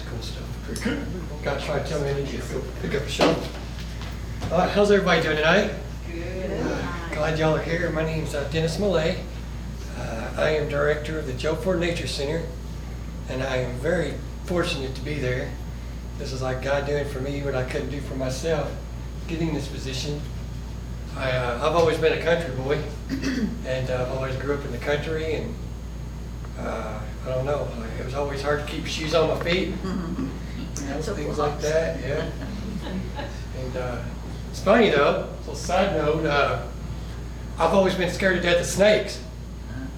cool stuff. Very good. Guys trying to tell me I need to go pick up a shovel. All right, how's everybody doing tonight? Good. Glad y'all are here. My name's Dennis Millay. I am director of the Joe Ford Nature Center, and I am very fortunate to be there. This is like God doing for me what I couldn't do for myself, getting this position. I've always been a country boy, and I've always grew up in the country, and I don't know, it was always hard to keep shoes on my feet, you know, things like that, yeah. And it's funny though, so side note, I've always been scared to death of snakes.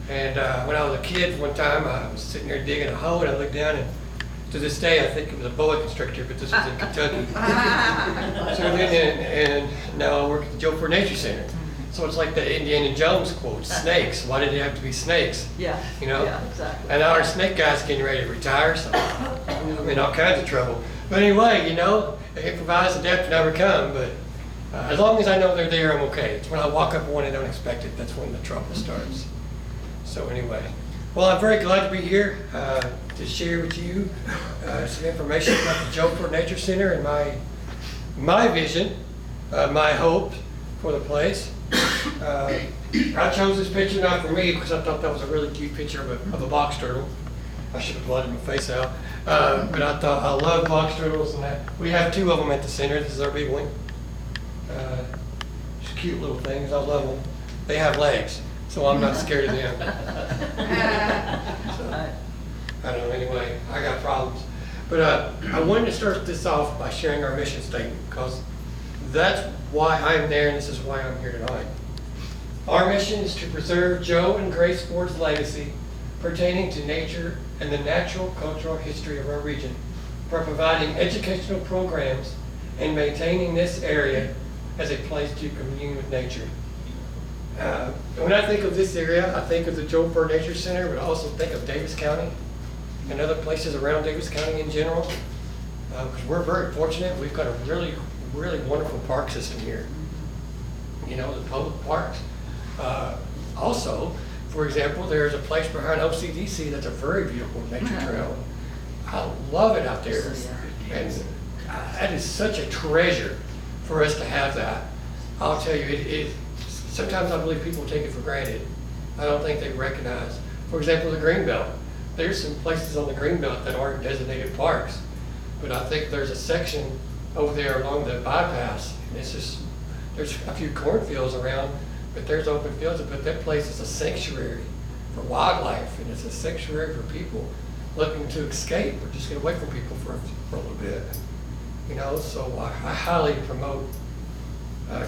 And when I was a kid, one time I was sitting there digging a hole, and I looked down, and to this day I think it was a boa constrictor, but this was in Kentucky. So then, and now I work at the Joe Ford Nature Center. So it's like the Indiana Jones quote, snakes, why did it have to be snakes? Yeah. You know? Yeah, exactly. And our snake guy's getting ready to retire, so I'm in all kinds of trouble. But anyway, you know, improvise, adapt, and overcome, but as long as I know they're there, I'm okay. It's when I walk up on one and don't expect it, that's when the trouble starts. So anyway, well, I'm very glad to be here to share with you some information about the Joe Ford Nature Center and my vision, my hope for the place. I chose this picture not for me because I thought that was a really cute picture of a box turtle. I should have blotted my face out, but I thought I love box turtles, and we have two of them at the center. This is our big one. Just cute little things. I love them. They have legs, so I'm not scared of them. So, I don't know. Anyway, I got problems, but I wanted to start this off by sharing our mission statement because that's why I'm there, and this is why I'm here tonight. Our mission is to preserve Joe and Grace Ford's legacy pertaining to nature and the natural cultural history of our region, for providing educational programs and maintaining this area as a place to commune with nature. When I think of this area, I think of the Joe Ford Nature Center, but I also think of Davis County and other places around Davis County in general, because we're very fortunate. We've got a really wonderful park system here. You know, the public parks. Also, for example, there's a place behind OCDC that's a very beautiful nature trail. I love it out there. And that is such a treasure for us to have that. I'll tell you, sometimes I believe people take it for granted. I don't think they recognize. For example, the Greenbelt. There's some places on the Greenbelt that aren't designated parks, but I think there's a section over there along the bypass, and it's just, there's a few cornfields around, but there's open fields, but that place is a sanctuary for wildlife, and it's a sanctuary for people looking to escape or just get away from people for a little bit. You know, so I highly promote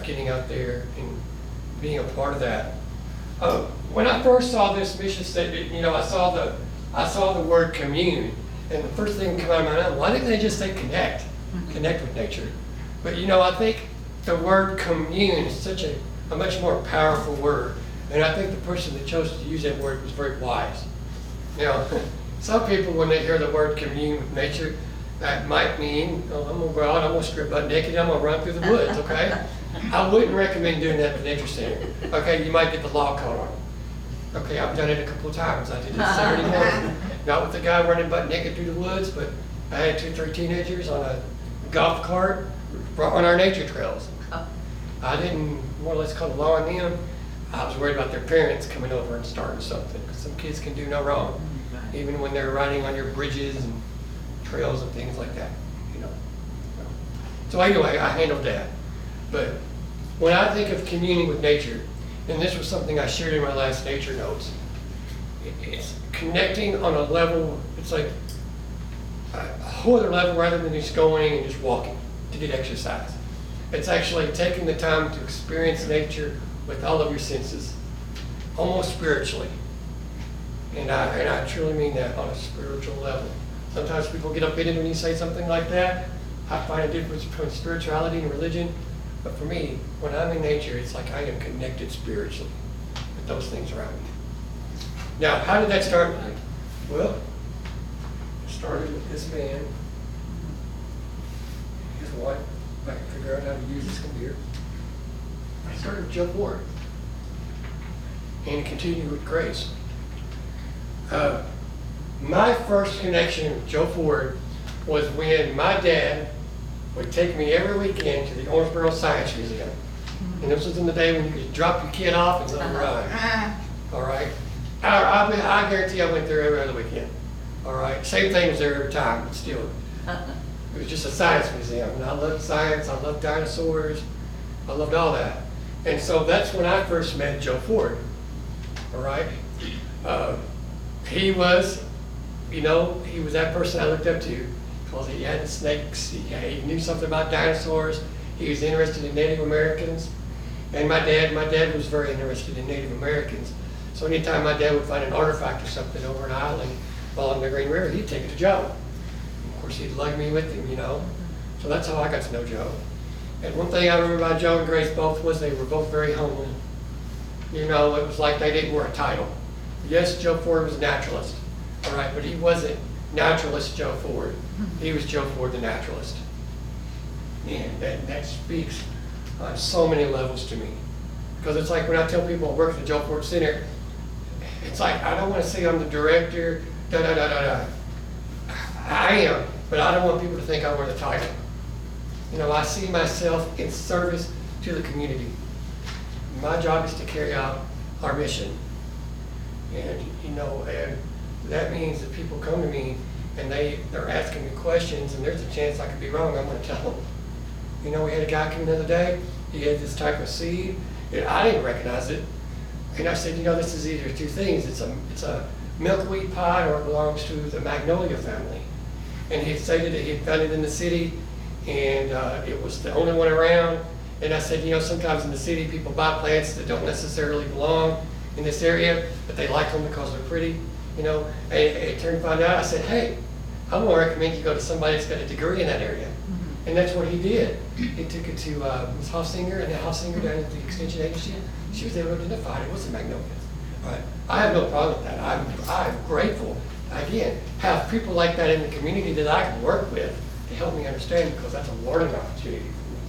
getting out there and being a part of that. When I first saw this mission statement, you know, I saw the word commune, and the first thing that came out of my mind, why didn't they just say connect with nature? But you know, I think the word commune is such a much more powerful word, and I think the person that chose to use that word was very wise. You know, some people, when they hear the word commune with nature, that might mean, oh, I'm gonna go out, I'm gonna strip butt naked, I'm gonna run through the woods, okay? I wouldn't recommend doing that at the nature center. Okay, you might get the law caught on you. Okay, I've done it a couple of times. I did it Saturday morning. Not with the guy running butt naked through the woods, but I had 2-3 teenagers on a golf cart on our nature trails. I didn't more or less call the law on them. I was worried about their parents coming over and starting something, because some kids can do no wrong, even when they're riding on your bridges and trails and things like that, you know. So anyway, I handled that. But when I think of communing with nature, and this was something I shared in my last nature notes, it's connecting on a level, it's like a whole other level rather than just going and just walking to get exercise. It's actually taking the time to experience nature with all of your senses, almost spiritually. And I truly mean that on a spiritual level. Sometimes people get offended when you say something like that. I find a difference between spirituality and religion. But for me, when I'm in nature, it's like I am connected spiritually with those things around me. Now, how did that start with me? Well, it started with this man, his wife. I can figure out how to use this computer. I started with Joe Ford and continued with Grace. My first connection with Joe Ford was when my dad would take me every weekend to the Owensboro Science Museum. And this was in the day when you could drop your kid off and let him ride. All right? I guarantee I went there every other weekend. All right? Same thing was there every time, but still. It was just a science museum. And I loved science, I loved dinosaurs, I loved all that. And so that's when I first met Joe Ford. All right? He was, he was that person I looked up to because he had the snakes, he knew something about dinosaurs, he was interested in Native Americans. And my dad was very interested in Native Americans. So anytime my dad would find an artifact or something over an island along the Green River, he'd take it to Joe. Of course, he'd lug me with him, So that's how I got to know Joe. And one thing I remember about Joe and Grace both was they were both very homely. It was like they didn't wear a title. Yes, Joe Ford was a naturalist, all right, but he wasn't naturalist Joe Ford. He was Joe Ford the naturalist. And that speaks on so many levels to me. Because it's like when I tell people I work at the Joe Ford Center, it's like I don't want to say I'm the director, I am, but I don't want people to think I wear the title. I see myself in service to the community. My job is to carry out our mission. And, and that means that people come to me and they're asking me questions and there's a chance I could be wrong, I'm going to tell them. We had a guy come the other day, he had this type of seed, and I didn't recognize it. And I said, this is either two things. It's a milkweed pod or it belongs to the magnolia family. And he stated that he had found it in the city and it was the only one around. And I said, sometimes in the city people buy plants that don't necessarily belong in this area, but they like them because they're pretty, And it turned to find out, I said, hey, I'm going to recommend you go to somebody that's got a degree in that area. And that's what he did. He took it to Ms. Hofsinger, and the Hofsinger down at the Extension Agency, she was able to identify it. It wasn't magnolias. All right. I have no problem with that. I'm grateful, again, have people like that in the community that I can work with to help me understand, because that's a learning opportunity for me.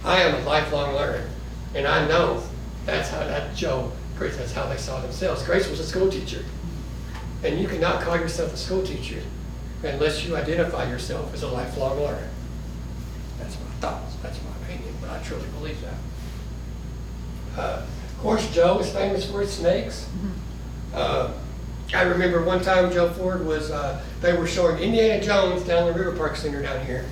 I am a lifelong learner, and I know that's how Grace, that's how they saw themselves. Grace was a school teacher, and you cannot call yourself a school teacher unless you identify yourself as a lifelong learner. That's my thoughts, that's my opinion, but I truly believe that. Of course, Joe is famous for his snakes. I remember one time Joe Ford was, they were showing Indiana Jones down the River Park Center down here,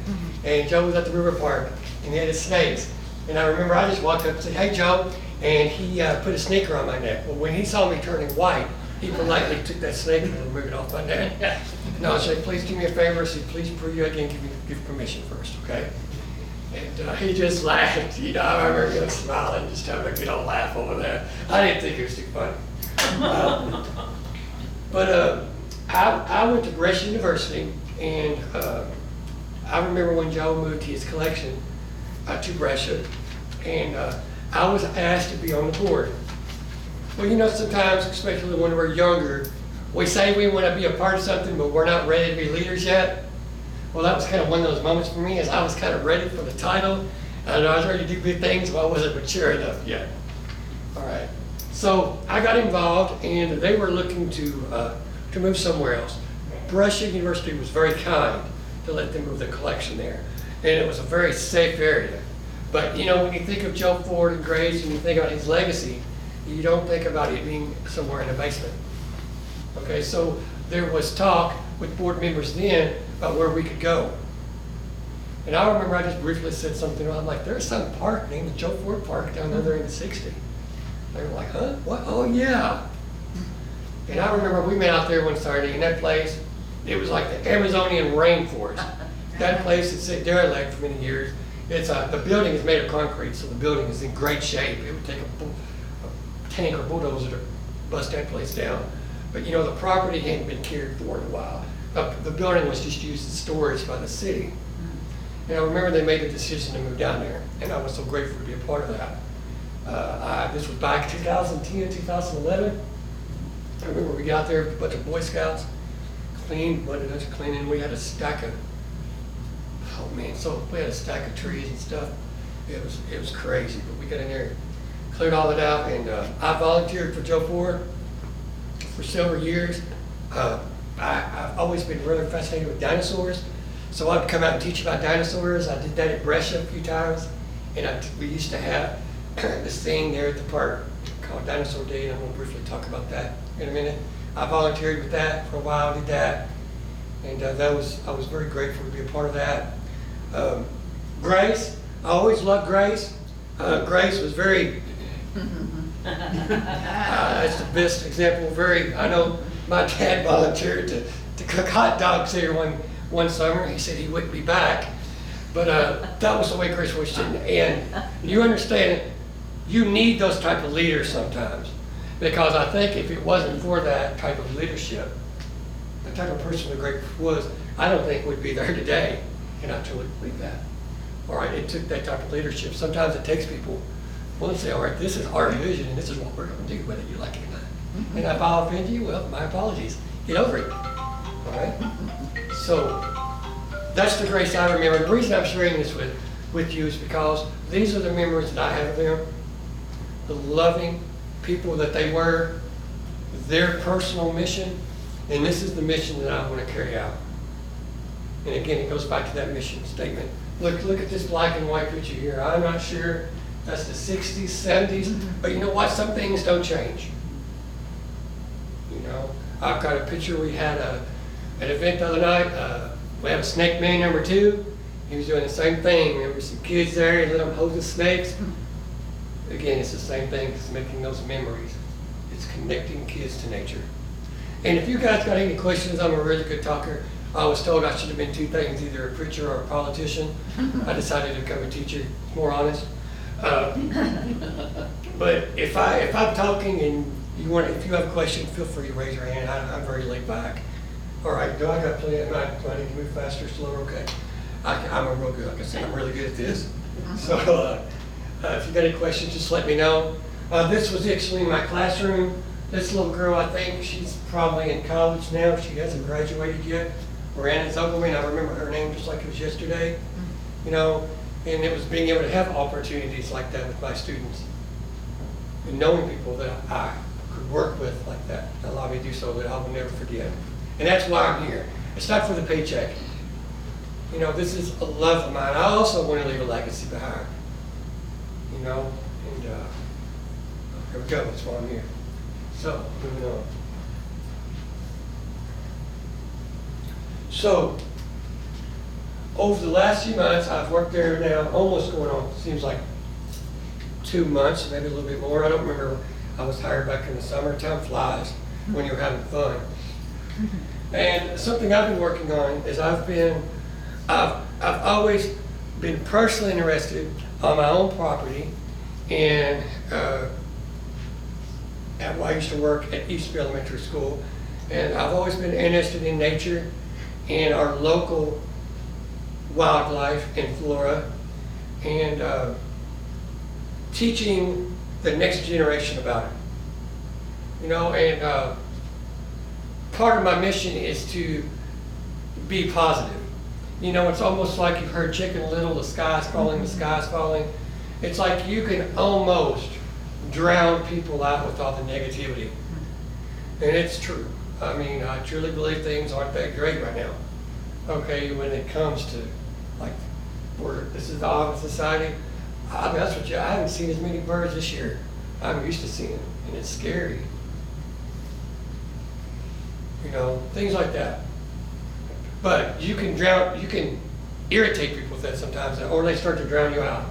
and Joe was at the river park, and he had his snakes. And I remember I just walked up and said, hey Joe, and he put a snake around my neck. Well, when he saw me turning white, he politely took that snake and removed it off my neck. And I said, please do me a favor. I said, please prove you again, give permission first, okay? And he just laughed. I remember him smiling, just having a good old laugh over that. I didn't think it was too funny. But I went to Brescia University, and I remember when Joe moved his collection to Brescia, and I was asked to be on the board. Well, sometimes, especially when we're younger, we say we want to be a part of something, but we're not ready to be leaders yet. Well, that was kind of one of those moments for me, as I was kind of ready for the title, and I was ready to do big things, but I wasn't mature enough yet. All right. So I got involved, and they were looking to move somewhere else. Brescia University was very kind to let them move the collection there, and it was a very safe area. But when you think of Joe Ford and Grace, and you think about his legacy, you don't think about it being somewhere in the basement. Okay, so there was talk with board members then about where we could go. And I remember I just briefly said something, I'm like, there's some park named the Joe Ford Park down there in the 60. They were like, huh? What? Oh yeah. And I remember we met out there one Saturday, and that place, it was like the Amazonian rainforest. That place had sat derelict for many years. The building is made of concrete, so the building is in great shape. It would take a tank or bulldozer to bust that place down. But the property hadn't been cared for in a while. The building was just used as storage by the city. And I remember they made a decision to move down there, and I was so grateful to be a part of that. This was back 2010, 2011. I remember we got there with a bunch of Boy Scouts, cleaned, wanted us cleaning. We had a stack of, we had a stack of trees and stuff. It was crazy, but we got in there, cleared all it out, and I volunteered for Joe Ford for several years. I've always been really fascinated with dinosaurs, So I'd come out and teach about dinosaurs. I did that at Brescia a few times. And we used to have this thing there at the park called Dinosaur Day, and I'm going to briefly talk about that in a minute. I volunteered with that for a while, did that. And I was very grateful to be a part of that. Grace, I always loved Grace. Grace was very, that's the best example. I know my dad volunteered to cook hot dogs here one summer. He said he wouldn't be back, but that was the way Grace was. And you understand, you need those type of leaders sometimes, because I think if it wasn't for that type of leadership, the type of person that Grace was, I don't think would be there today. And I truly believe that. All right, it took that type of leadership. Sometimes it takes people, well, say, all right, this is our vision, and this is what we're going to do, whether you like it or not. And if I offend you, well, my apologies. Get over it. All right? So that's the Grace I remember. The reason I'm sharing this with you is because these are the memories that I have of them, the loving people that they were, their personal mission, and this is the mission that I want to carry out. And again, it goes back to that mission statement. Look at this black and white picture here. I'm not sure that's the 60s, 70s, but you know what? Some things don't change. You know, I've got a picture. We had an event the other night. We have a Snake Man #2. He was doing the same thing. There were some kids there. He let them hold the snakes. Again, it's the same thing. It's making those memories. It's connecting kids to nature. And if you guys got any questions, I'm a really good talker. I was told I should have been two things, either a preacher or a politician. I decided to become a teacher, more honest. But if I'm talking and if you have a question, feel free to raise your hand. I'm very laid back. All right, do I got plenty of time? Do I need to move faster, slower? Okay. I'm a real good, like I said, I'm really good at this. So if you got any questions, just let me know. This was actually my classroom. This little girl, I think she's probably in college now. She hasn't graduated yet. Miranda Zogelman, I remember her name just like it was yesterday. You know, and it was being able to have opportunities like that with my students. And knowing people that I could work with like that allowed me to do so that I will never forget. And that's why I'm here. It's not for the paycheck. You know, this is a love of mine. I also want to leave a legacy behind. You know, and here we go, that's why I'm here. So, moving on. So, over the last few months, I've worked there now, almost going on, seems like 2 months, maybe a little bit more. I don't remember. I was hired back in the summer. Time flies when you're having fun. And something I've been working on is I've always been personally interested on my own property, and I used to work at Eastview Elementary School, and I've always been interested in nature and our local wildlife and flora, and teaching the next generation about it. You know, and part of my mission is to be positive. You know, it's almost like you've heard Chicken Little, the sky's falling, the sky's falling. It's like you can almost drown people out with all the negativity. And it's true. I mean, I truly believe things aren't that great right now. Okay, when it comes to, like, this is the Honest Society. I'll be honest with you, I haven't seen as many birds this year. I'm used to seeing them, and it's scary. You know, things like that. But you can irritate people with that sometimes, or they start to drown you out.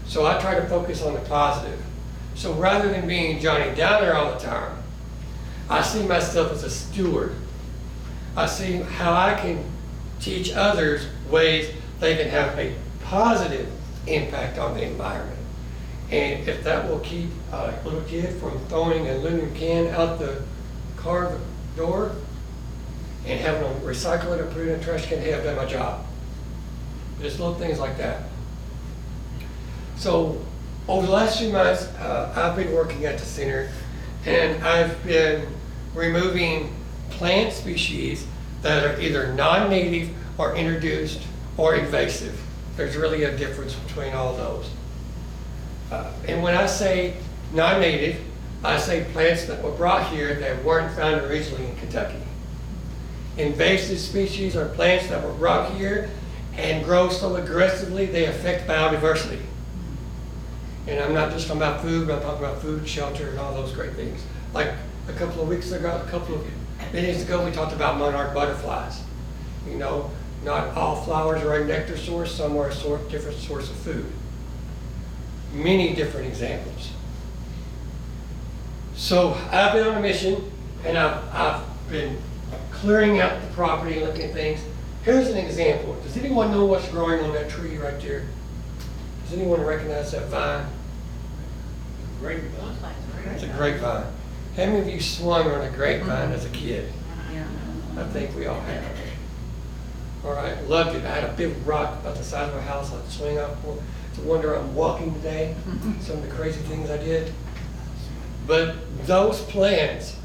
So I try to focus on the positive. So rather than being Johnny Downer all the time, I see myself as a steward. I see how I can teach others ways they can have a positive impact on the environment. And if that will keep a little kid from throwing an aluminum can out the car door and having them recycle it or put it in a trash can, hey, I've done my job. Just little things like that. So over the last few months, I've been working at the center, and I've been removing plant species that are either non-native or introduced or invasive. There's really a difference between all those. And when I say non-native, I say plants that were brought here that weren't found originally in Kentucky. Invasive species are plants that will grow here and grow so aggressively they affect biodiversity. And I'm not just talking about food, but I'm talking about food, shelter, and all those great things. Like a couple of weeks ago, a couple of minutes ago, we talked about monarch butterflies. You know, not all flowers are a nectar source, some are a different source of food. Many different examples. So I've been on a mission, and I've been clearing out the property and looking at things. Here's an example. Does anyone know what's growing on that tree right there? Does anyone recognize that vine? Grapevine. It's a grapevine. How many of you swung on a grapevine as a kid? Yeah. I think we all have. All right, loved it. I had a big rock about the size of my house I'd swing up for. It's a wonder I'm walking today. Some of the crazy things I did. But those plants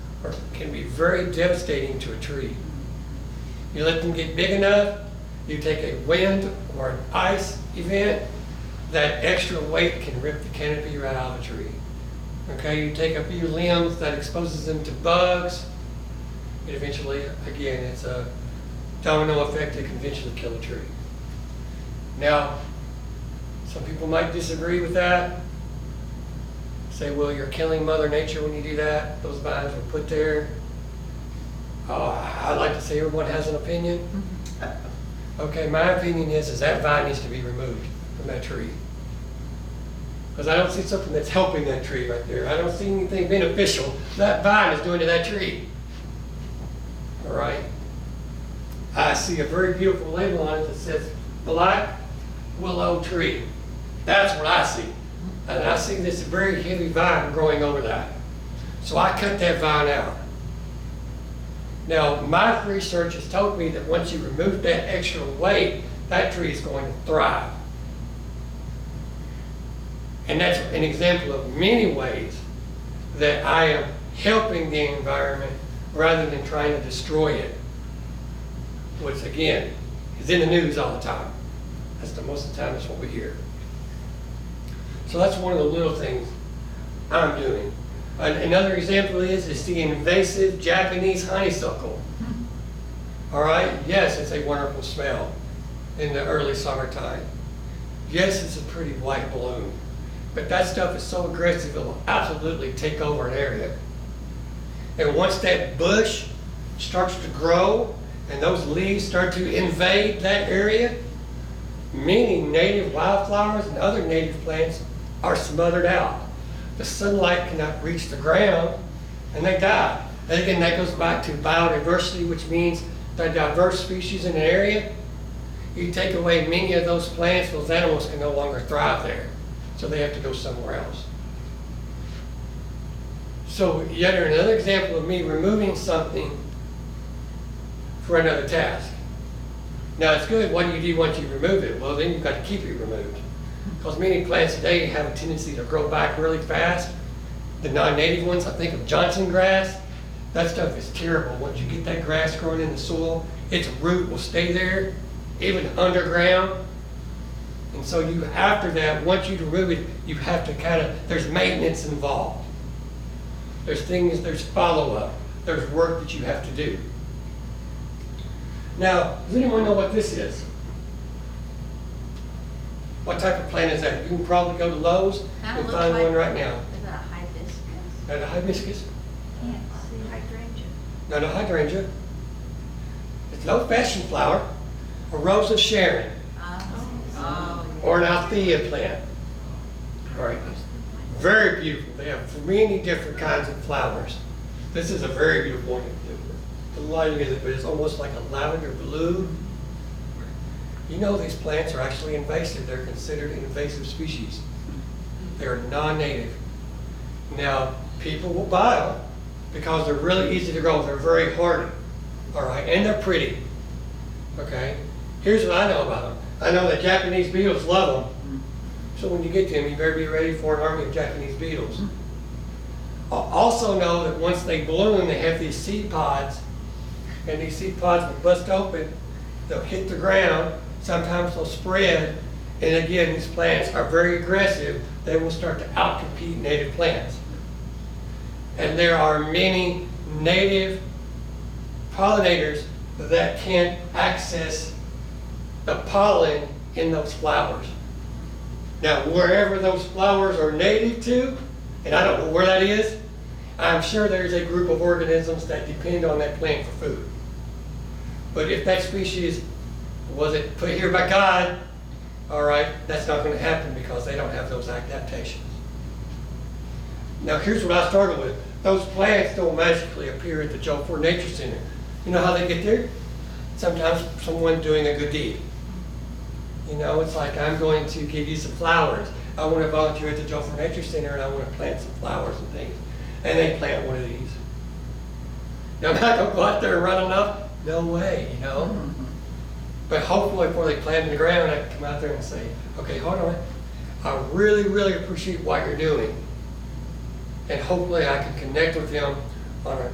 can be very devastating to a tree. You let them get big enough, you take a wind or an ice event, that extra weight can rip the canopy right out of the tree. Okay, you take a few limbs that exposes them to bugs, it eventually, again, it's a domino effect that can eventually kill a tree. Now, some people might disagree with that. Say, well, you're killing Mother Nature when you do that. Those vines were put there. I like to say everyone has an opinion. Okay, my opinion is that vine needs to be removed from that tree. Because I don't see something that's helping that tree right there. I don't see anything beneficial that vine is doing to that tree. All right? I see a very beautiful label on it that says black willow tree. That's what I see. And I see this very heavy vine growing over that. So I cut that vine out. Now, my research has told me that once you remove that extra weight, that tree is going to thrive. And that's an example of many ways that I am helping the environment rather than trying to destroy it. Which, again, is in the news all the time. That's the most of the time that's what we hear. So that's one of the little things I'm doing. Another example is the invasive Japanese honeysuckle. All right, yes, it's a wonderful smell in the early summertime. Yes, it's a pretty white balloon, but that stuff is so aggressive it will absolutely take over an area. And once that bush starts to grow and those leaves start to invade that area, many native wildflowers and other native plants are smothered out. The sunlight cannot reach the ground and they die. And again, that goes back to biodiversity, which means the diverse species in an area. You take away many of those plants, those animals can no longer thrive there. So they have to go somewhere else. So yet another example of me removing something for another task. Now it's good, what do you do once you remove it? Well, then you've got to keep it removed. Because many plants today have a tendency to grow back really fast. The non-native ones, I think of Johnson grass, that stuff is terrible. Once you get that grass growing in the soil, its root will stay there, even underground. And so you, after that, once you remove it, you have to there's maintenance involved. There's things, there's follow-up, there's work that you have to do. Now, does anyone know what this is? What type of plant is that? You can probably go to Lowe's and find one right now. Is that a hibiscus? Not a hibiscus? Can't see. Hydrangea. Not a hydrangea. It's an old-fashioned flower, a rose of Sharon, or an Althea plant. All right. Very beautiful. They have many different kinds of flowers. This is a very beautiful one. The lighting is, but it's almost like a lavender blue. You know these plants are actually invasive. They're considered an invasive species. They're non-native. Now, people will buy them because they're really easy to grow. They're very hardy, all right, and they're pretty, okay? Here's what I know about them. I know that Japanese beetles love them. So when you get to them, you better be ready for an army of Japanese beetles. I also know that once they bloom, they have these seed pods, and these seed pods will bust open, they'll hit the ground, sometimes they'll spread, and again, these plants are very aggressive. They will start to outcompete native plants. And there are many native pollinators that can't access the pollen in those flowers. Now, wherever those flowers are native to, and I don't know where that is, I'm sure there's a group of organisms that depend on that plant for food. But if that species wasn't put here by God, all right, that's not going to happen because they don't have those adaptations. Now, here's what I started with. Those plants don't magically appear at the Joe Ford Nature Center. You know how they get there? Sometimes someone doing a good deed. You know, it's like, I'm going to give you some flowers. I want to volunteer at the Joe Ford Nature Center and I want to plant some flowers and things. And they plant one of these. Now, am I going to go out there and run enough? No way, you know. But hopefully before they plant in the ground, I can come out there and say, okay, hold on. I really, really appreciate what you're doing. And hopefully I can connect with them on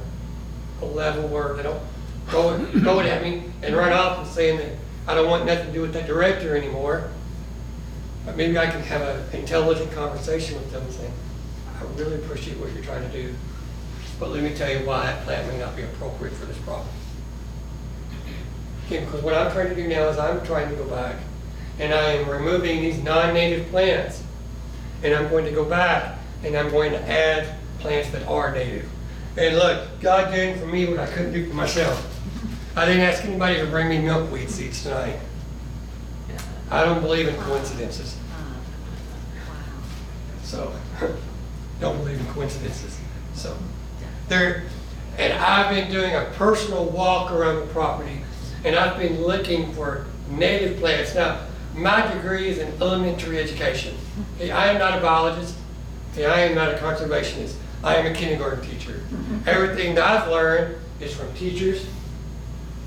a level where they don't go at me and run off and saying that I don't want nothing to do with that director anymore. But maybe I can have an intelligent conversation with them and say, I really appreciate what you're trying to do, but let me tell you why that plant may not be appropriate for this problem. Okay, because what I'm trying to do now is I'm trying to go back and I am removing these non-native plants, and I'm going to go back and I'm going to add plants that are native. And look, God did for me what I couldn't do for myself. I didn't ask anybody to bring me milkweed seeds tonight. I don't believe in coincidences. So, don't believe in coincidences. So, and I've been doing a personal walk around the property, and I've been looking for native plants. Now, my degree is in elementary education. Okay, I am not a biologist. Okay, I am not a conservationist. I am a kindergarten teacher. Everything that I've learned is from teachers,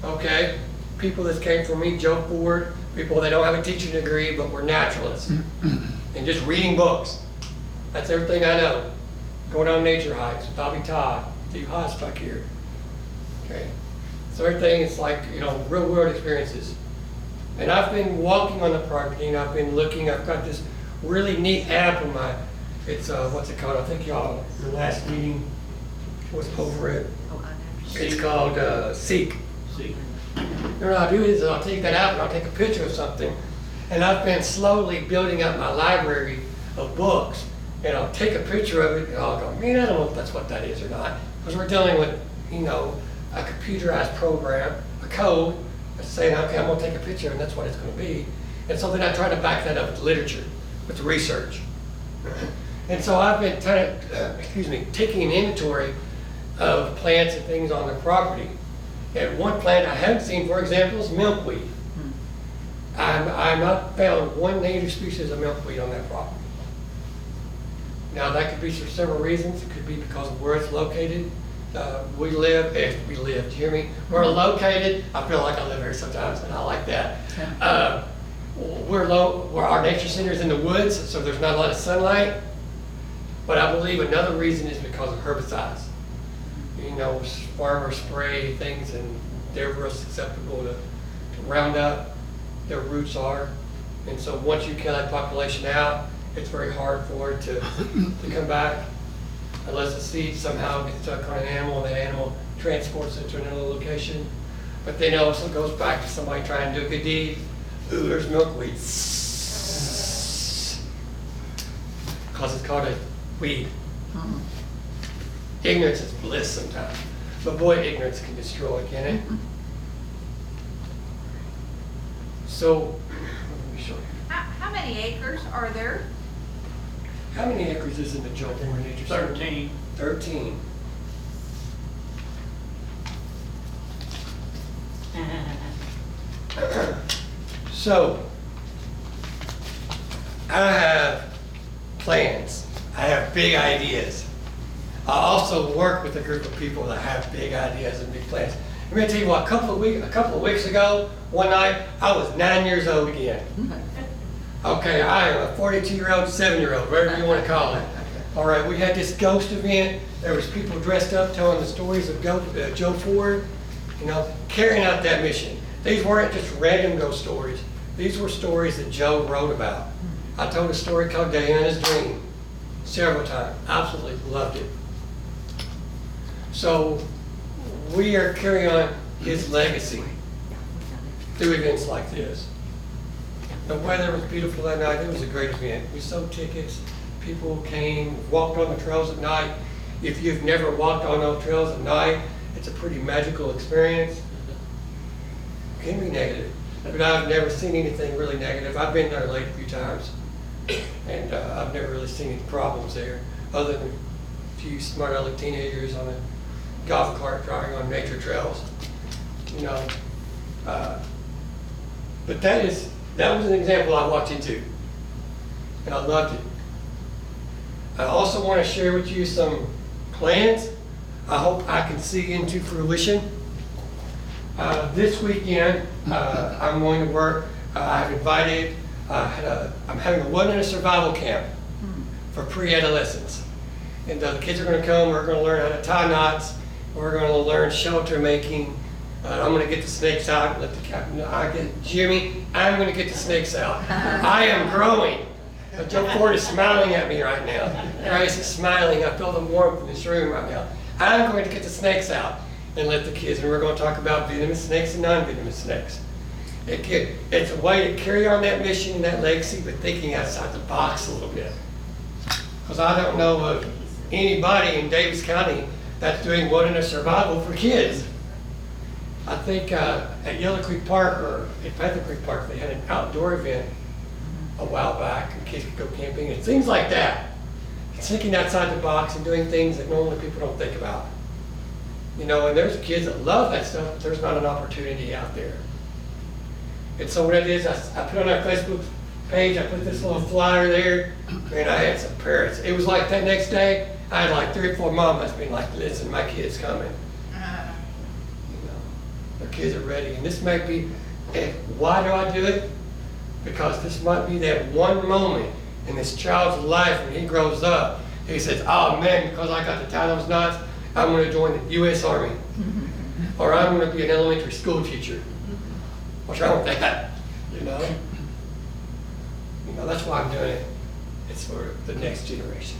okay, people that came from me, Joe Ford, people that don't have a teaching degree but were naturalists, and just reading books. That's everything I know. Going on nature hikes with Bobby Todd, Steve Haas back here. Okay, so everything is like, you know, real world experiences. And I've been walking on the property and I've been looking. I've got this really neat app on my. It's what's it called? I think y'all, your last meeting was over it. It's called Seek. You know what I'll do is I'll take that out and I'll take a picture of something. And I've been slowly building up my library of books. And I'll take a picture of it and I'll go, man, I don't know if that's what that is or not. Because we're dealing with, you know, a computerized program, a code, that's saying, okay, I'm going to take a picture and that's what it's going to be. And so then I try to back that up with literature, with research. And so I've been taking an inventory of plants and things on the property. And one plant I haven't seen, for example, is milkweed. I've not found one native species of milkweed on that property. Now that could be for several reasons. It could be because of where it's located. We live, do you hear me? We're located, I feel like I live here sometimes and I like that. Where our nature center is in the woods, so there's not a lot of sunlight. But I believe another reason is because of herbicides. You know, farmers spray things and they're real susceptible to Roundup, their roots are. And so once you kill that population out, it's very hard for it to come back unless the seed somehow gets stuck on an animal and that animal transports it to another location. But then it also goes back to somebody trying to do a good deed. Ooh, there's milkweed. Because it's called a weed. Ignorance is bliss sometimes. But boy, ignorance can destroy, can it? So, let me show you. How many acres are there? How many acres is in the Joe Ford Nature Center? 13. 13. So, I have plans. I have big ideas. I also work with a group of people that have big ideas and big plans. Let me tell you what, a couple of weeks ago, one night, I was 9 years old again. Okay, I am a 42-year-old, 7-year-old, whatever you want to call it. All right, we had this ghost event. There was people dressed up telling the stories of Joe Ford, you know, carrying out that mission. These weren't just random ghost stories. These were stories that Joe wrote about. I told a story called Diana's Dream several times. Absolutely loved it. So we are carrying on his legacy through events like this. The weather was beautiful that night. It was a great event. We sold tickets. People came, walked on the trails at night. If you've never walked on those trails at night, it's a pretty magical experience. It can be negative, but I've never seen anything really negative. I've been there late a few times, and I've never really seen any problems there, other than a few smart aleck teenagers on a golf cart driving on nature trails. You know, but that was an example I walked into, and I loved it. I also want to share with you some plans I hope I can see into fruition. This weekend, I'm going to work. I've invited, I'm having a wilderness survival camp for pre-adolescents. And the kids are going to come, we're going to learn how to tie knots, we're going to learn shelter making. I'm going to get the snakes out. Jimmy, I'm going to get the snakes out. I am growing. Joe Ford is smiling at me right now. Grace is smiling. I feel the warmth in this room right now. I'm going to get the snakes out and let the kids, and we're going to talk about venomous snakes and non-venomous snakes. It's a way to carry on that mission and that legacy, but thinking outside the box a little bit. Because I don't know of anybody in Davis County that's doing wilderness survival for kids. I think at Yellow Creek Park or at Panther Creek Park, they had an outdoor event a while back, and kids could go camping and things like that. It's thinking outside the box and doing things that normally people don't think about. You know, and there's kids that love that stuff, but there's not an opportunity out there. And so what I did is I put on our Facebook page, I put this little flyer there, and I had some parents. It was like that next day, I had like 3 or 4 mamas being like, listen, my kid's coming. You know, their kids are ready. And this might be, and why do I do it? Because this might be that one moment in this child's life when he grows up. He says, oh man, because I got to tie those knots, I'm going to join the U.S. Army. Or I'm going to be an elementary school teacher. What's wrong with that? You know? You know, that's why I'm doing it. It's for the next generation.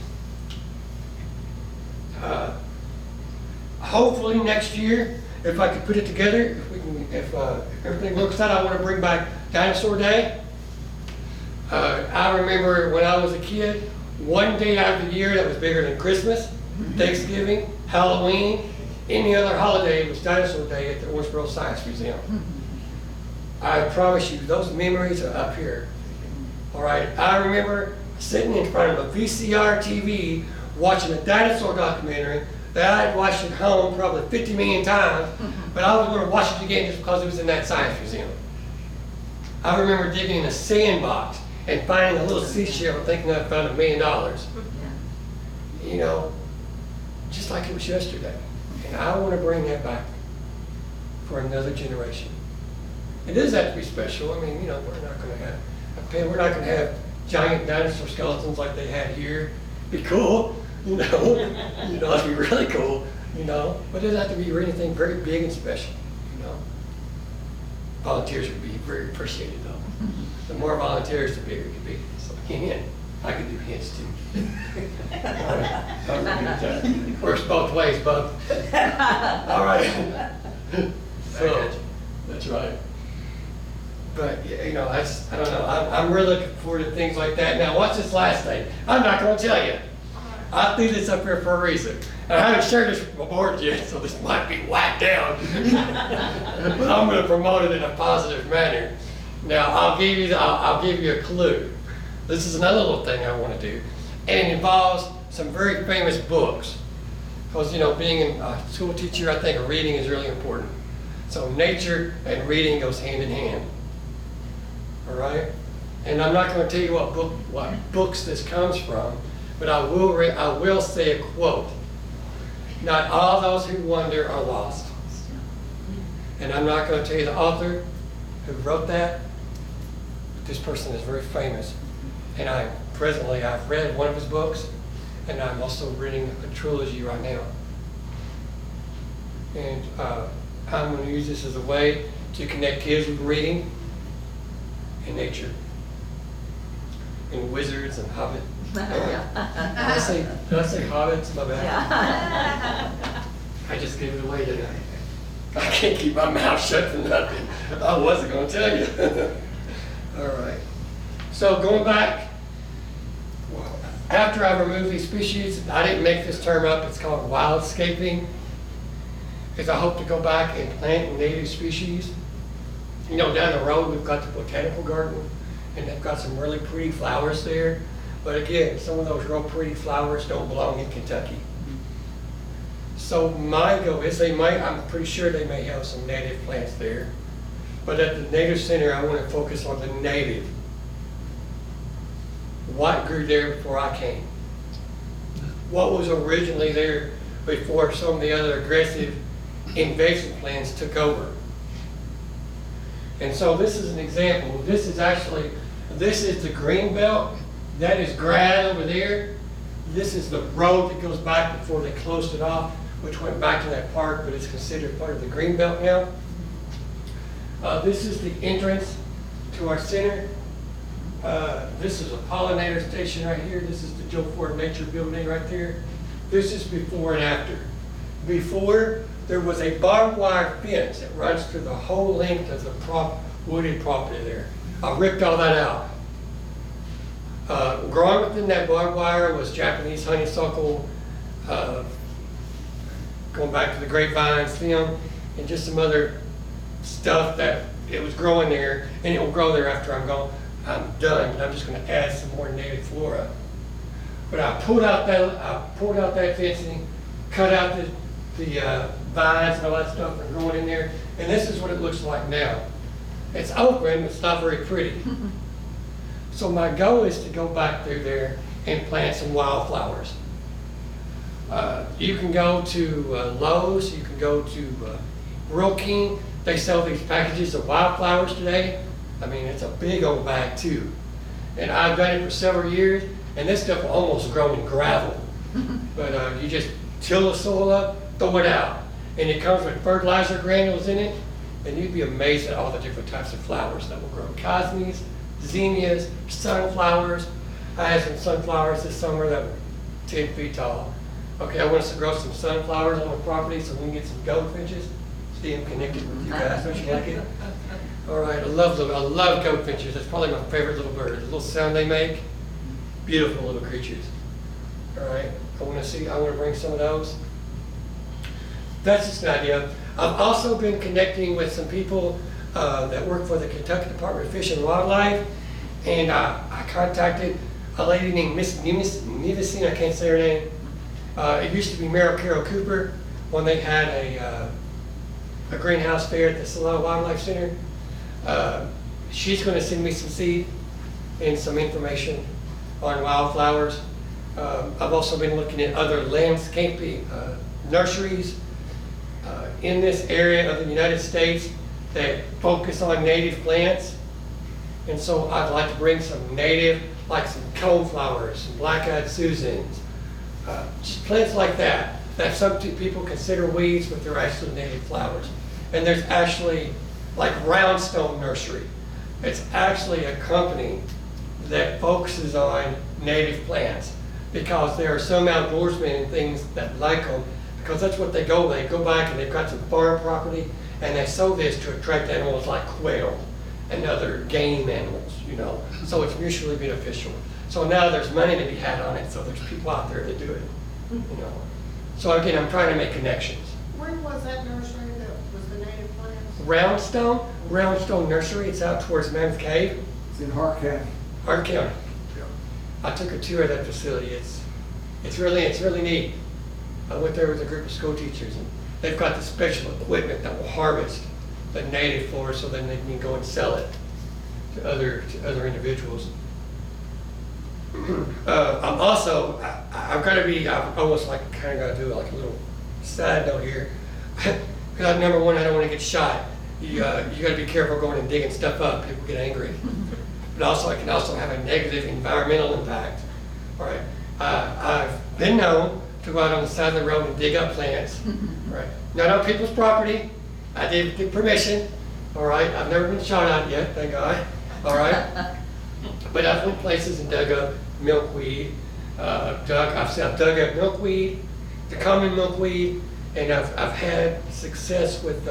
Hopefully next year, if I could put it together, if everything works out, I want to bring back Dinosaur Day. I remember when I was a kid, one day out of the year that was bigger than Christmas, Thanksgiving, Halloween, any other holiday was Dinosaur Day at the Owensboro Science Museum. I promise you, those memories are up here. All right, I remember sitting in front of a VCR TV watching a dinosaur documentary that I had watched at home probably 50 million times, but I was going to watch it again just because it was in that science museum. I remember digging in a sandbox and finding a little seashell thinking I found $1 million. You know, just like it was yesterday. And I want to bring that back for another generation. It does have to be special. I mean, you know, we're not going to have giant dinosaur skeletons like they had here. Be cool, you know. You know, that'd be really cool, you know. But it doesn't have to be anything very big and special, you know. Volunteers would be very appreciated, though. The more volunteers, the bigger it could be. So hint, I could do hints too. All right. Works both ways, bub. All right. So that's right. But you know, I don't know. I'm really looking forward to things like that. Now, what's this last thing? I'm not going to tell you. I threw this up here for a reason. I haven't shared this with my board yet, so this might be whacked down. But I'm going to promote it in a positive manner. Now, I'll give you a clue. This is another little thing I want to do, and it involves some very famous books. Because you know, being a school teacher, I think reading is really important. So nature and reading goes hand in hand. All right, and I'm not going to tell you what books this comes from, but I will say a quote. Not all those who wander are lost. And I'm not going to tell you the author who wrote that, but this person is very famous. And I've read one of his books, and I'm also reading a trilogy right now. And I'm going to use this as a way to connect kids with reading and nature and wizards and hobbits. Did I say hobbits? My bad. I just gave it away, didn't I? I can't keep my mouth shut for nothing. I wasn't gonna tell you. All right. So going back, after I removed these species, I didn't make this term up, it's called wildscaping. Because I hope to go back and plant native species. You know, down the road, we've got the botanical garden, and they've got some really pretty flowers there. But again, some of those real pretty flowers don't belong in Kentucky. So my goal is I'm pretty sure they may have some native plants there. But at the native center, I want to focus on the native. What grew there before I came? What was originally there before some of the other aggressive invasive plants took over? And so this is an example. This is the green belt. That is grass over there. This is the road that goes back before they closed it off, which went back to that park, but it's considered part of the green belt now. This is the entrance to our center. This is a pollinator station right here. This is the Joe Ford Nature Building right there. This is before and after. Before, there was a barbed wire fence that runs through the whole length of the wooded property there. I ripped all that out. Growing within that barbed wire was Japanese honeysuckle, going back to the grapevine stem, and just some other stuff that it was growing there, and it will grow there after I'm done, but I'm just going to add some more native flora. But I pulled out that fencing, cut out the vines and all that stuff and growing in there, and this is what it looks like now. It's open, it's not very pretty. So my goal is to go back through there and plant some wildflowers. You can go to Lowe's, you can go to Rural King. They sell these packages of wildflowers today. I mean, it's a big old bag too. And I've done it for several years, and this stuff will almost grow in gravel. But you just till the soil up, throw it out. And it comes with fertilizer granules in it, and you'd be amazed at all the different types of flowers that will grow. Cosmes, zinnias, sunflowers. I had some sunflowers this summer that were 10 feet tall. Okay, I want us to grow some sunflowers on the property so we can get some goldfinches. See them connected with you guys, don't you like it? All right, I love goldfinches. That's probably my favorite little bird. The little sound they make, beautiful little creatures. All right, I want to bring some of those. That's just an idea. I've also been connecting with some people that work for the Kentucky Department of Fish and Wildlife, and I contacted a lady named Miss Nivison, I can't say her name. It used to be Meryl Carroll Cooper when they had a greenhouse there at the Salina Wildlife Center. She's going to send me some seed and some information on wildflowers. I've also been looking at other landscaping nurseries in this area of the United States that focus on native plants. And so I'd like to bring some native, like some coneflowers, some black-eyed Susans, just plants like that some people consider weeds, but they're actually native flowers. And there's actually, like Roundstone Nursery, it's actually a company that focuses on native plants because there are some outdoorsmen and things that like them because that's what they go back and they've got some farm property and they sow this to attract animals like quail and other game animals, you know. So it's mutually beneficial. So now there's money to be had on it, so there's people out there that do it, you know. So again, I'm trying to make connections. Where was that nursery that was the native plants? Roundstone Nursery. It's out towards Mammoth Cave. It's in Hart County. Hart County. Yeah. I took a tour of that facility. It's really neat. I went there with a group of school teachers, and they've got the special equipment that will harvest the native flora, so then they can go and sell it to other individuals. I'm also, I'm almost like kind of got to do like a little side note here. Because number one, I don't want to get shot. You got to be careful going and digging stuff up. People get angry. But also, it can also have a negative environmental impact. All right. I've been known to go out on the side of the road and dig up plants. Right. Not on people's property. I did get permission. All right. I've never been shot at yet, thank God. All right. But I've went places and dug up milkweed. I've dug up milkweed, the common milkweed, And I've had success with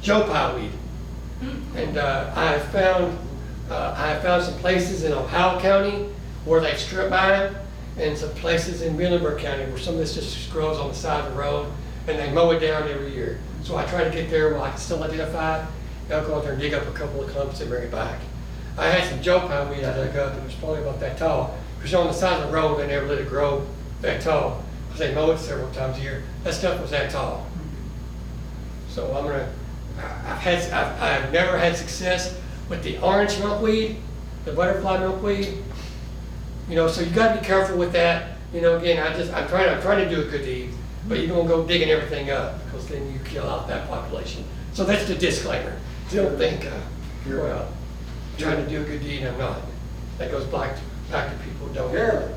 Joe pie weed. And I have found some places in Ohio County where they strip mine, and some places in Muhlenberg County where some of this just grows on the side of the road, and they mow it down every year. So I try to get there where I can still identify it, and I'll go out there and dig up a couple of clumps and bring it back. I had some Joe pine weed I dug up, it was probably about that tall. Because on the side of the road, they never let it grow that tall, because they mow it several times a year. That stuff was that tall. So I've never had success with the orange milkweed, the butterfly milkweed. You know, so you got to be careful with that. You know, again, I'm trying to do a good deed, but you don't go digging everything up, because then you kill out that population. So that's the disclaimer. Don't think, well, I'm trying to do a good deed, I'm not. That goes back to people who don't. Carolyn,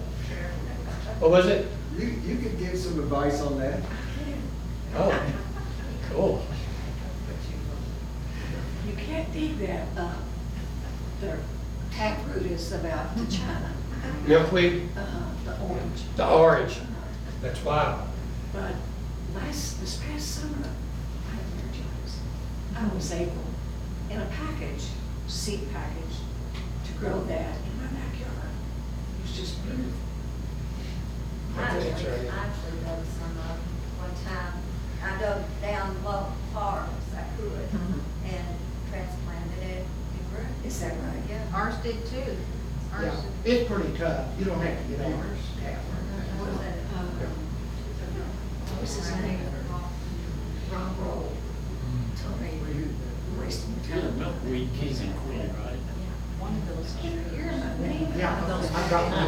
What was it? you could give some advice on that. Oh, cool. You can't dig that up. The taproot is about the China, Milkweed, the orange. the orange. That's why. But this past summer, I was able, in a package, seed package, to grow that in my backyard. It was just beautiful. I actually dug some of one time. I dug down low far as I could and transplanted it and grew it. Is that right? Yeah. Ours did too. Ours Yeah, did. it's pretty tough. You don't have to get ours. What was that? What was his name? Ron Roll told me, you're wasting your time. Milkweed keys and queen, right? One of those. Here's my name. Yeah, I've got one.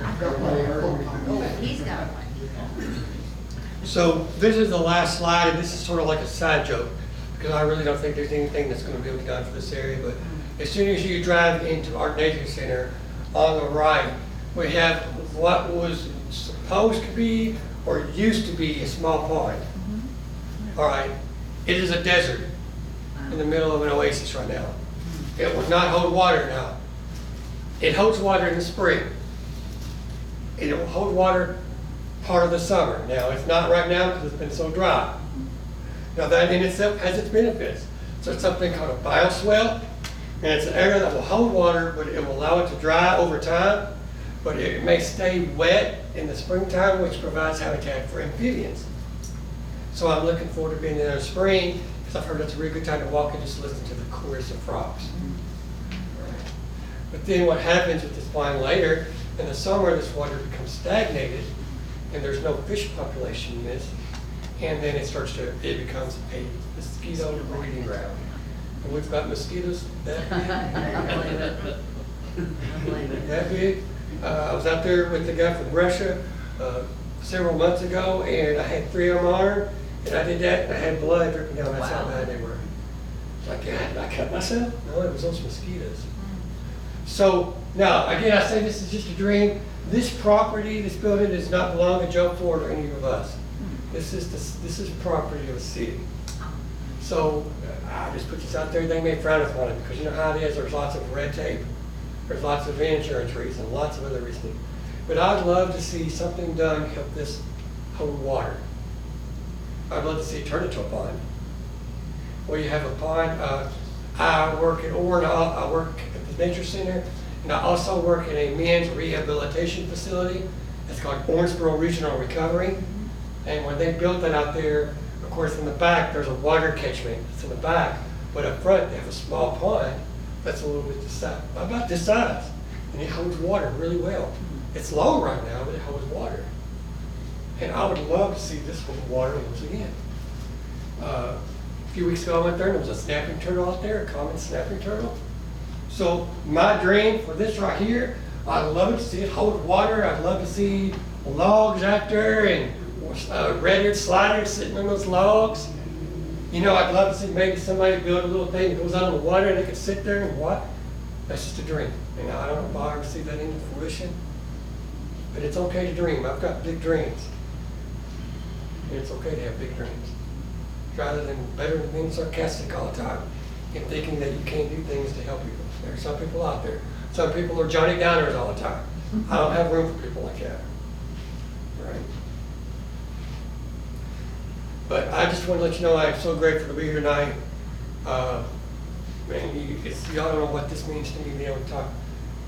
I've got one. He's got one. So this is the last slide, and this is sort of like a side joke, because I really don't think there's anything that's going to be able to be done for this area. But as soon as you drive into our nature center, on the right, we have what was supposed to be or used to be a small pond. All right, it is a desert in the middle of an oasis right now. It will not hold water now. It holds water in the spring. It will hold water part of the summer. Now, it's not right now because it's been so dry. Now, that in itself has its benefits. So it's something called a bioswale, and it's an area that will hold water, but it will allow it to dry over time, but it may stay wet in the springtime, which provides habitat for amphibians. So I'm looking forward to being there in the spring, because I've heard it's a really good time to walk and just listen to the chorus of frogs. Right. But then what happens with this pond later, in the summer, this water becomes stagnated, and there's no fish population in this, and then it becomes a mosquito breeding ground. And we've got mosquitoes that big. That big. I was out there with the guy from Russia several months ago, and I had 3 of them on her, and I did that, and I had blood dripping down. That's how bad they were. Like, did I cut myself? No, it was those mosquitoes. So now, again, I say this is just a dream. This property, this building does not belong to Joe Ford or any of us. This is property of the city. So I just put this out there. They may frown upon it because you know how it is. There's lots of red tape. There's lots of insurance reasons, lots of other reasons. But I'd love to see something done to help this hold water. I'd love to see it turn into a pond. Where you have a pond. I work at Orr, I work at the Nature Center, and I also work in a men's rehabilitation facility. It's called Owensboro Regional Recovery. And when they built that out there, of course, in the back, there's a water catchment. It's in the back. But up front, they have a small pond that's a little bit about this size. And it holds water really well. It's low right now, but it holds water. And I would love to see this hold water once again. A few weeks ago, I went there, and there was a snapping turtle out there, a common snapping turtle. So my dream for this right here, I'd love to see it hold water. I'd love to see logs out there and red-eared sliders sitting on those logs. You know, I'd love to see maybe somebody build a little thing that goes out on the water and they could sit there and what? That's just a dream. And I don't know if I'll ever see that into fruition. But it's okay to dream. I've got big dreams. And it's okay to have big dreams. Rather than better than being sarcastic all the time and thinking that you can't do things to help people. There are some people out there. Some people are Johnny Downers all the time. I don't have room for people like that. right? But I just want to let you know I'm so grateful to be here tonight. Man, y'all don't know what this means to me, being able to talk,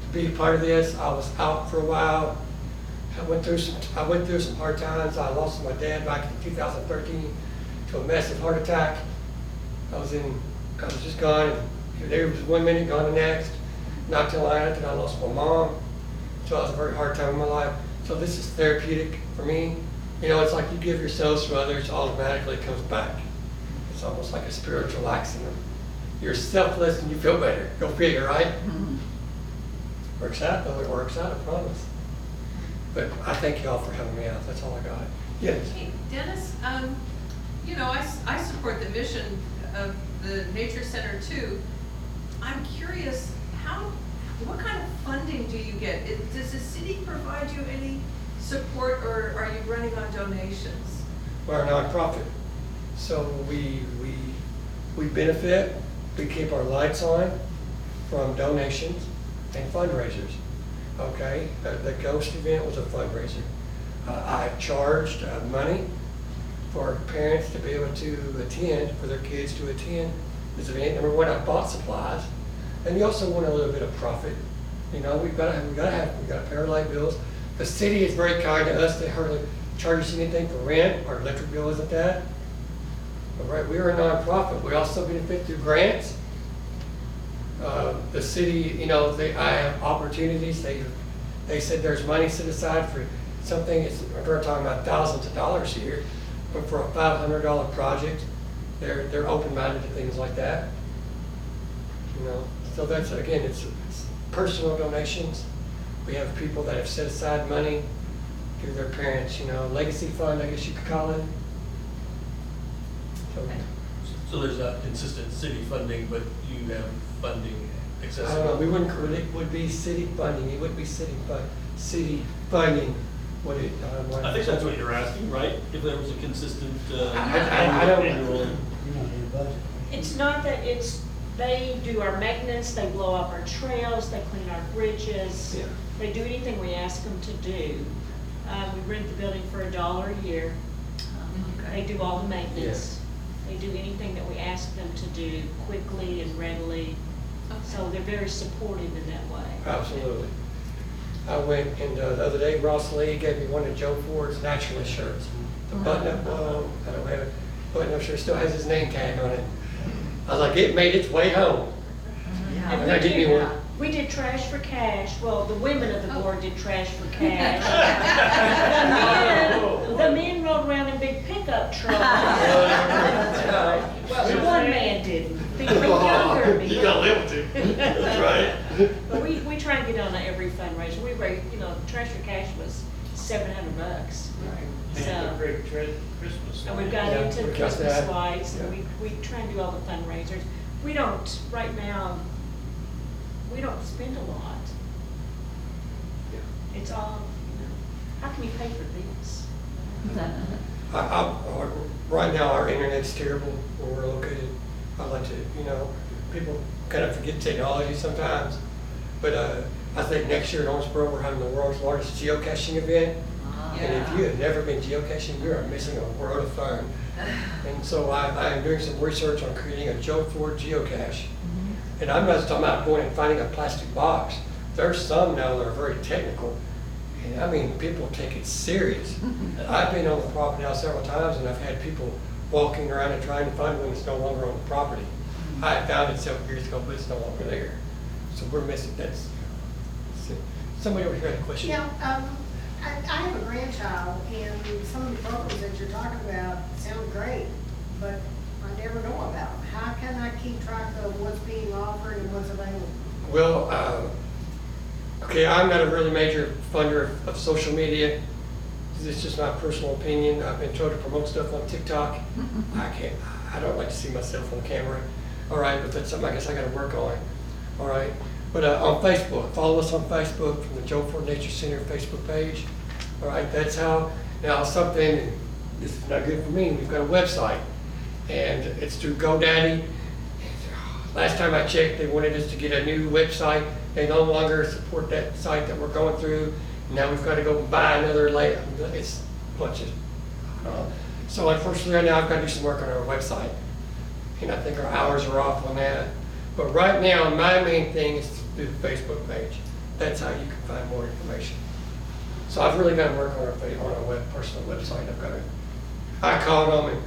to be a part of this. I was out for a while. I went through some hard times. I lost my dad back in 2013 to a massive heart attack. I was just gone. There was 1 minute, gone the next. Not till after I lost my mom. So it was a very hard time in my life. So this is therapeutic for me. You know, it's like you give yourselves to others, automatically it comes back. It's almost like a spiritual accident. You're selfless and you feel better. Go figure, right? Works out though, it works out, I promise. But I thank you all for having me out. That's all I got. Yes. Hey, Dennis, you know, I support the mission of the Nature Center too. I'm curious, what kind of funding do you get? Does the city provide you any support, or are you running on donations? We're a nonprofit, so we benefit. We keep our lights on from donations and fundraisers. Okay, the ghost event was a fundraiser. I charged money for parents to be able to attend, for their kids to attend this event. Number one, I bought supplies, and you also want a little bit of profit. You know, we gotta pay our light bills. The city is very kind to us. They hardly charge us anything for rent. Our electric bill isn't that. But right, we are a nonprofit. We also benefit through grants. The city, you know, I have opportunities. They said there's money set aside for something. We're talking about thousands of dollars here, but for a $500 project, they're open-minded to things like that. You know, so that's again, it's personal donations. We have people that have set aside money through their parents. You know, legacy fund, I guess you could call it. So there's not consistent city funding, but you have funding I accessible? don't know, we wouldn't, it would be city funding, it wouldn't be city funding, would it? I think that's what you're asking, right? If there was a consistent I don't- annual. It's not that, they do our maintenance, they blow up our trails, they clean our bridges. Yeah. They do anything we ask them to do. We rent the building for $1 a year. They do all the maintenance. They do anything that we ask them to do quickly and readily. So they're very supportive in that way. Absolutely. I went, and the other day, Ross Lee gave me one of Joe Ford's naturalist shirts. The button-up, I don't have it, button-up shirt, still has his name tag on it. I was like, it made its way home. And And I did me one. we did trash for cash. Well, the women of the board did trash for cash. The men rode around in big pickup trucks. Well, one man didn't. The younger men. You gotta live with it. That's right. But we try and get on to every fundraiser. We raised, you know, trash for cash was $700. So, Christmas. and we've got Yeah, into we got Christmas that. lights, and Yeah. we try and do all the fundraisers. We don't, right now, we don't spend a lot. It's all, you know, how can you pay for this? Right now, our internet's terrible where we're located. I like to, you know, people kind of forget technology sometimes. But I think next year in Owensboro, we're having the world's largest geocaching event. And if you have never been geocaching, you are missing a world of fun. And so I am doing some research on creating a Joe Ford geocache. And I'm not just talking about going and finding a plastic box. There's some now that are very technical. And I mean, people take it serious. I've been on the property now several times, and I've had people walking around and trying to find one that's no longer on the property. I had found it several years ago, but it's no longer there. So we're missing that. Somebody over here had a question? Yeah, I have a grandchild, and some of the programs that you're talking about sound great, but I never know about them. How can I keep track of what's being offered and what's available? Well, okay, I'm not a really major funder of social media. This is just my personal opinion. I've been told to promote stuff on TikTok. I don't like to see myself on camera. All right, but that's something I guess I gotta work on. All right, but on Facebook, follow us on Facebook from the Joe Ford Nature Center Facebook page. All right, that's how, now something, this is not good for me, we've got a website, and it's through GoDaddy. Last time I checked, they wanted us to get a new website. They no longer support that site that we're going through. Now we've got to go buy another layout. bunch of, so unfortunately right now I've got to do some work on our website. And I think our hours are off on that. But right now, my main thing is to do the Facebook page. That's how you can find more information. So I've really got to work on our personal website. I called them and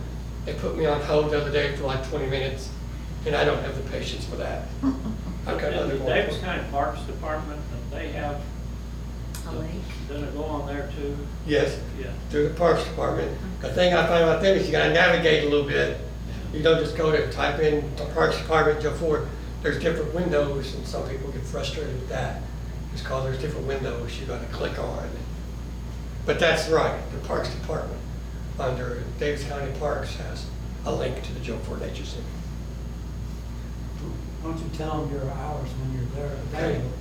they put me on hold the other day for like 20 minutes, and I don't have the patience for that. I've got other In the ones. Davis County Parks Department, they have, A link. does it go on there too? Yes, Yeah. through the Parks Department. The thing I find about them is you got to navigate a little bit. You don't just go to type in the Parks Department, Joe Ford. There's different windows, and some people get frustrated with that. It's because there's different windows you got to click on. But that's right, the Parks Department, under Davis County Parks, has a link to the Joe Ford Nature Center. Why don't you tell them your hours when you're there available?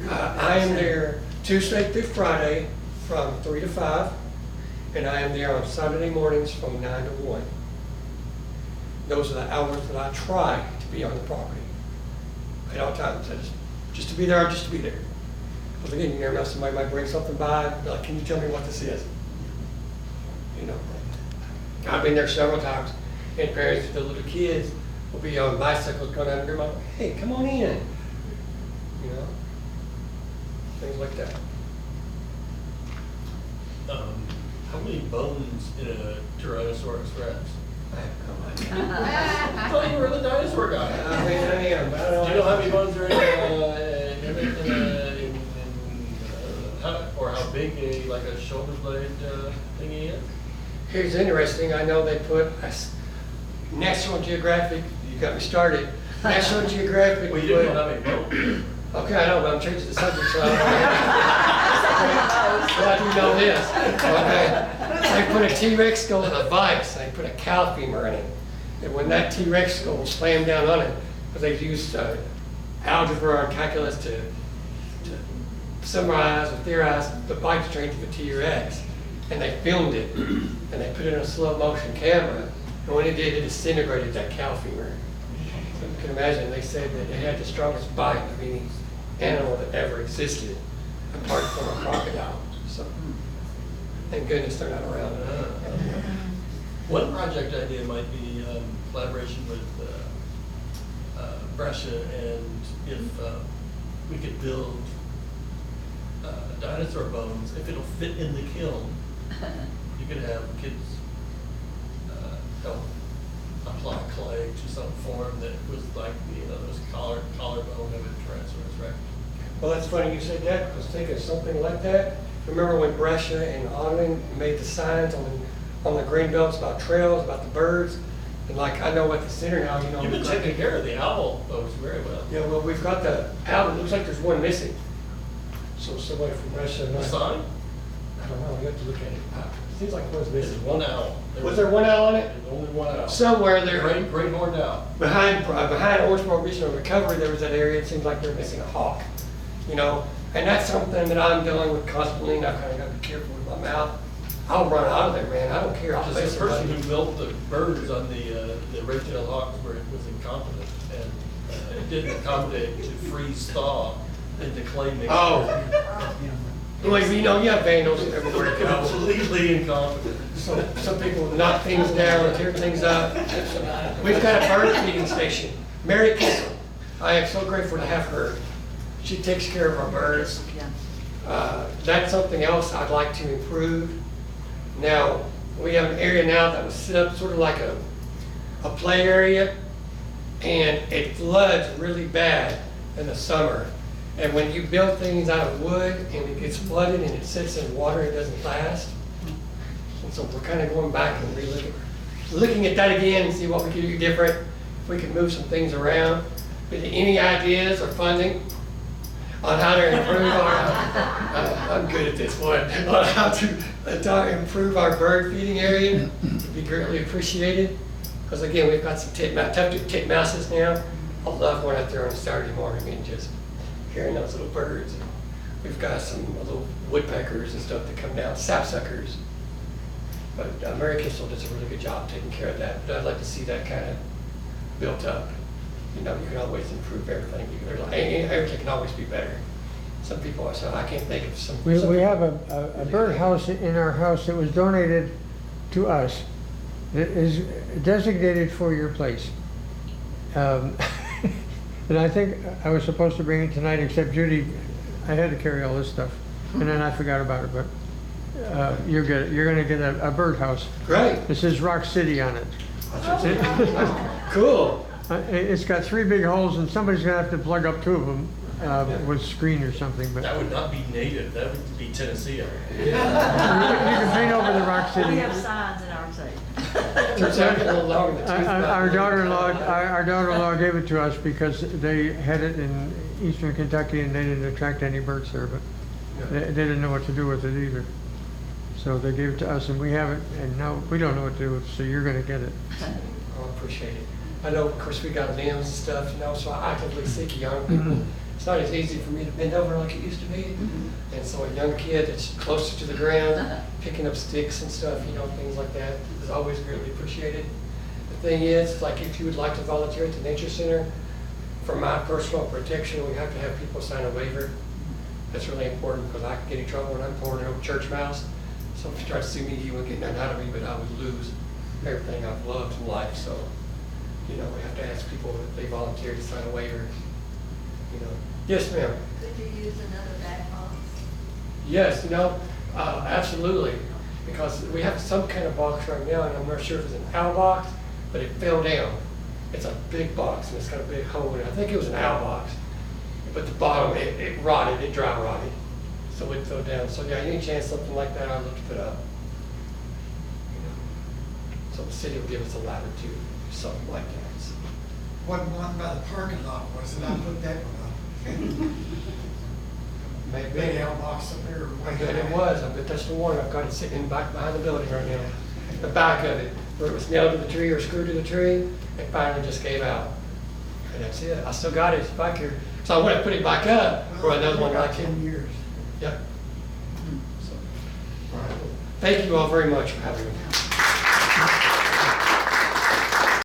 I am there Tuesday through Friday from 3 to 5, and I am there on Saturday mornings from 9 to 1. Those are the hours that I try to be on the property at all times. Just to be there, just to be there. Because again, you never know, somebody might bring something by, and be like, can you tell me what this is? You know, I've been there several times, and parents with the little kids will be on bicycles going down there, like, hey, come on in. You know, things like that. How many bones in a Tyrannosaurus Rex? I have no idea. I thought you were the dinosaur guy. I mean, I am, but I don't know. Do you know how many bones are or how big like a shoulder blade thingy is? Here's interesting, I know they put National Geographic, you got me started. National Geographic. Well, you didn't know how many bones. Okay, I know, but I'm changing the subject, so I do know this. Okay. They put a T-Rex skull in a vise, they put a cow femur in it. And when that T-Rex skull slammed down on it, because they used algebra and calculus to summarize or theorize the bite strength of a T-Rex. And they filmed it, and they put it in a slow motion camera. And when it did, it disintegrated that cow femur. So you can imagine, they said that it had the strongest bite of any animal that ever existed, apart from a crocodile. So, thank goodness they're not around. One project idea might be collaboration with Brescia, and if we could build dinosaur bones, if it'll fit in the kiln, you could have kids help apply clay to some form that was like those collarbone of a Tyrannosaurus Rex. Well, that's funny you said that, because thinking of something like that, remember when Brescia and Ogden made the signs on the green belts about trails, about the birds? And like, I know at the center now, you know. You've been taking care of the owl folks very well. Yeah, well, we've got the owl, it looks like there's one missing. So somebody from Brescia. The sign? I don't know, we have to look at it. Seems like one's There's missing. one owl. Was there one owl on it? There's only one owl. Somewhere there. Great horned owl. Behind Orangeburg Regional Recovery, there was that area, it seems like they're missing a hawk, you know? And that's something that I'm dealing with constantly, and I kind of got to be careful with my mouth. I'll run out of there, man, I don't care. I'll Just play the person somebody. who built the birds on the red-tailed hawks where it was incompetent, and it didn't accommodate to freeze thaw into clay mixture. Oh. Well, you know, you have vandals everywhere you go. Completely incompetent. Some people knock things down, tear things up. We've got a bird feeding station, Mary Kissel. I am so grateful to have her. She takes care of our birds. That's something else I'd like to improve. Now, we have an area now that was set up sort of like a play area, and it floods really bad in the summer. And when you build things out of wood and it gets flooded and it sits in water, it doesn't last. And so we're kind of going back and looking at that again and see what we can do different, if we can move some things around. But any ideas or funding on how to improve our, I'm good at this one, on how to improve our bird feeding area would be greatly appreciated. Because again, we've got some titmouses now. I love going out there on a Saturday morning and just hearing those little birds. We've got some little woodpeckers and stuff that come down, sapsuckers. But Mary Kissel does a really good job taking care of that. But I'd like to see that kind of built up. You know, you can always improve everything. Everything can always be better. some people are, so I can't think of some. We some have people- a birdhouse in our house that was donated to us. It is designated for your place. And I think I was supposed to bring it tonight, except Judy, I had to carry all this stuff, and then I forgot about it, but you're gonna get a birdhouse. Great. It says Rock City on it. Cool. It's got 3 big holes, and somebody's gonna have to plug up 2 of them with screen or something, but That would not be native, that would be Tennessee. you can paint over the Rock We City. have signs in our state. Turns out a little longer than tooth Our back. daughter-in-law gave it to us because they had it in eastern Kentucky and they didn't attract any birds there, but they didn't know what to do with it either. So they gave it to us and we have it, and now we don't know what to do with it, so you're gonna get it. Oh, I appreciate it. I know, of course, we got limbs and stuff, so I actively seek young people. It's not as easy for me to bend over like it used to be. And so a young kid that's closer to the ground, picking up sticks and stuff, things like that, is always greatly appreciated. The thing is, like, if you would like to volunteer at the Nature Center, for my personal protection, we have to have people sign a waiver. That's really important because I can get in trouble when I'm pouring over church mouse. So if you try to sue me, you won't get nothing out of me, but I would lose everything I've loved in life. So, we have to ask people if they volunteer to sign a waiver. Yes, ma'am. Could you use another back box? Yes, absolutely. Because we have some kind of box right now, and I'm not sure if it's an owl box, but it fell down. It's a big box, and it's got a big hole in it. I think it was an owl box. But the bottom, it rotted, it dry rotted. So it fell down. So yeah, any chance something like that, I'd look to put up. So the city will give us a ladder to do something like that. So. Wasn't one by the parking lot, was it? I put that one up. Maybe. Big outbox up there. I bet it was. I bet that's the one. I've got it sitting back behind the building right now. The back of it, where it was nailed to the tree or screwed to the tree, it finally just gave out. And that's it. I still got it. It's back here. So I want to put it back up for another one like it. 10 years. Yep. So, all right. Thank you all very much for having me.